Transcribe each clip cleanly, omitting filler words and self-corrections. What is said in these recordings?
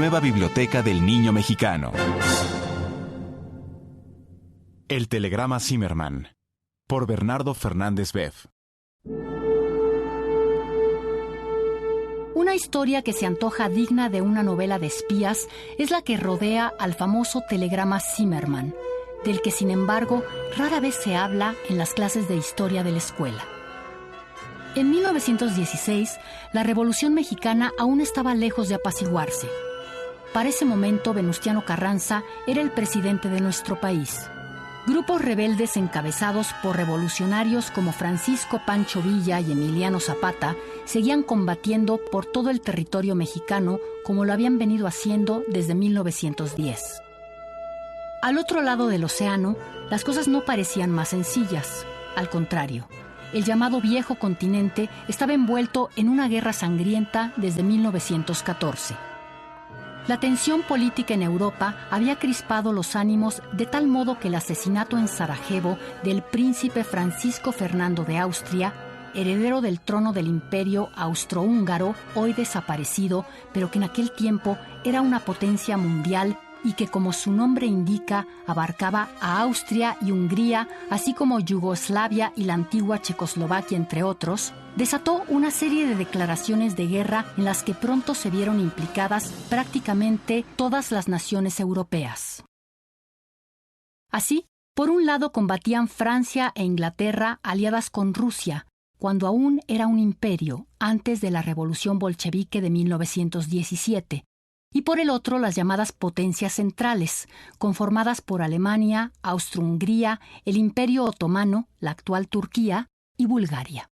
nueva biblioteca del niño mexicano. El telegrama Zimmermann, por Bernardo Fernández Beff. Una historia que se antoja digna de una novela de espías es la que rodea al famoso telegrama Zimmermann, del que sin embargo rara vez se habla en las clases de historia de la escuela. En 1916, la Revolución Mexicana aún estaba lejos de apaciguarse. Para ese momento, Venustiano Carranza era el presidente de nuestro país. Grupos rebeldes encabezados por revolucionarios como Francisco Pancho Villa y Emiliano Zapata seguían combatiendo por todo el territorio mexicano como lo habían venido haciendo desde 1910. Al otro lado del océano, las cosas no parecían más sencillas. Al contrario, el llamado Viejo Continente estaba envuelto en una guerra sangrienta desde 1914. La tensión política en Europa había crispado los ánimos de tal modo que el asesinato en Sarajevo del príncipe Francisco Fernando de Austria, heredero del trono del imperio austrohúngaro, hoy desaparecido, pero que en aquel tiempo era una potencia mundial y que, como su nombre indica, abarcaba a Austria y Hungría, así como Yugoslavia y la antigua Checoslovaquia, entre otros, desató una serie de declaraciones de guerra en las que pronto se vieron implicadas prácticamente todas las naciones europeas. Así, por un lado combatían Francia e Inglaterra aliadas con Rusia, cuando aún era un imperio, antes de la Revolución Bolchevique de 1917, y por el otro las llamadas potencias centrales, conformadas por Alemania, Austro-Hungría, el Imperio Otomano, la actual Turquía, y Bulgaria.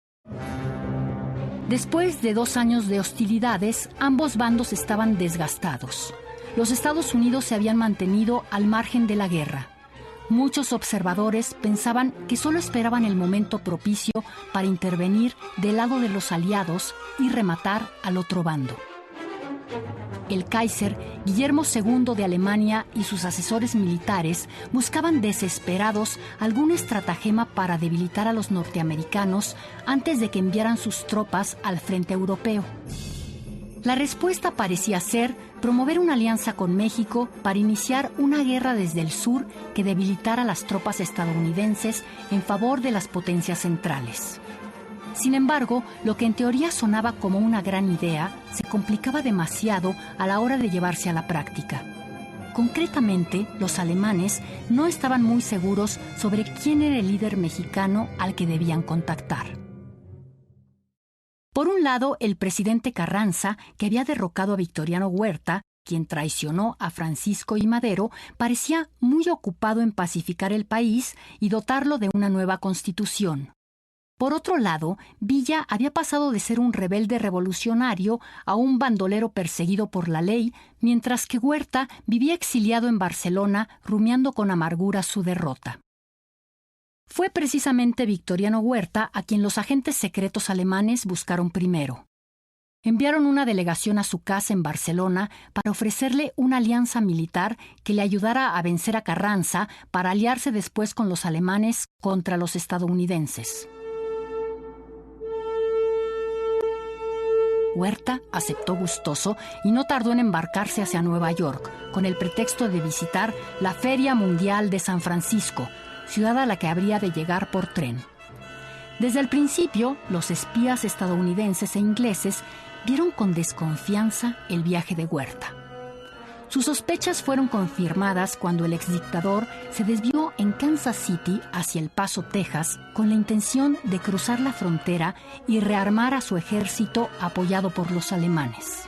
Después de 2 años de hostilidades, ambos bandos estaban desgastados. Los Estados Unidos se habían mantenido al margen de la guerra. Muchos observadores pensaban que solo esperaban el momento propicio para intervenir del lado de los aliados y rematar al otro bando. El Kaiser, Guillermo II de Alemania y sus asesores militares buscaban desesperados algún estratagema para debilitar a los norteamericanos antes de que enviaran sus tropas al frente europeo. La respuesta parecía ser promover una alianza con México para iniciar una guerra desde el sur que debilitara a las tropas estadounidenses en favor de las potencias centrales. Sin embargo, lo que en teoría sonaba como una gran idea se complicaba demasiado a la hora de llevarse a la práctica. Concretamente, los alemanes no estaban muy seguros sobre quién era el líder mexicano al que debían contactar. Por un lado, el presidente Carranza, que había derrocado a Victoriano Huerta, quien traicionó a Francisco I. Madero, parecía muy ocupado en pacificar el país y dotarlo de una nueva constitución. Por otro lado, Villa había pasado de ser un rebelde revolucionario a un bandolero perseguido por la ley, mientras que Huerta vivía exiliado en Barcelona, rumiando con amargura su derrota. Fue precisamente Victoriano Huerta a quien los agentes secretos alemanes buscaron primero. Enviaron una delegación a su casa en Barcelona para ofrecerle una alianza militar que le ayudara a vencer a Carranza para aliarse después con los alemanes contra los estadounidenses. Huerta aceptó gustoso y no tardó en embarcarse hacia Nueva York, con el pretexto de visitar la Feria Mundial de San Francisco, ciudad a la que habría de llegar por tren. Desde el principio, los espías estadounidenses e ingleses vieron con desconfianza el viaje de Huerta. Sus sospechas fueron confirmadas cuando el exdictador se desvió en Kansas City hacia El Paso, Texas, con la intención de cruzar la frontera y rearmar a su ejército apoyado por los alemanes.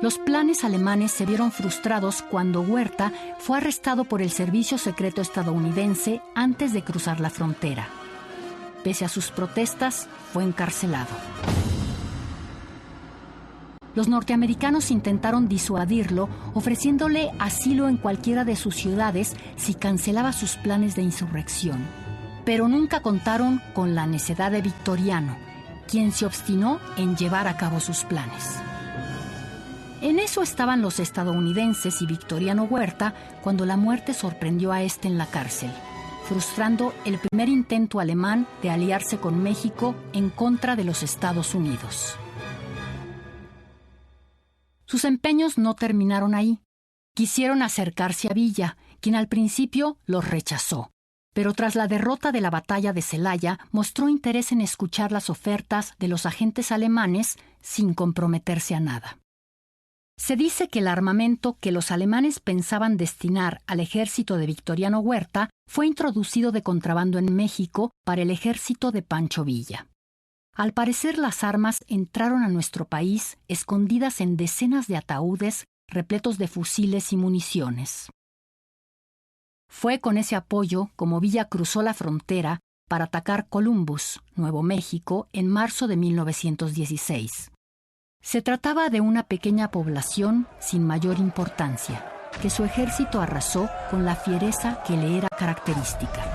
Los planes alemanes se vieron frustrados cuando Huerta fue arrestado por el servicio secreto estadounidense antes de cruzar la frontera. Pese a sus protestas, fue encarcelado. Los norteamericanos intentaron disuadirlo, ofreciéndole asilo en cualquiera de sus ciudades si cancelaba sus planes de insurrección. Pero nunca contaron con la necedad de Victoriano, quien se obstinó en llevar a cabo sus planes. En eso estaban los estadounidenses y Victoriano Huerta cuando la muerte sorprendió a este en la cárcel, frustrando el primer intento alemán de aliarse con México en contra de los Estados Unidos. Sus empeños no terminaron ahí. Quisieron acercarse a Villa, quien al principio los rechazó, pero tras la derrota de la batalla de Celaya mostró interés en escuchar las ofertas de los agentes alemanes sin comprometerse a nada. Se dice que el armamento que los alemanes pensaban destinar al ejército de Victoriano Huerta fue introducido de contrabando en México para el ejército de Pancho Villa. Al parecer, las armas entraron a nuestro país escondidas en decenas de ataúdes repletos de fusiles y municiones. Fue con ese apoyo como Villa cruzó la frontera para atacar Columbus, Nuevo México, en marzo de 1916. Se trataba de una pequeña población sin mayor importancia, que su ejército arrasó con la fiereza que le era característica.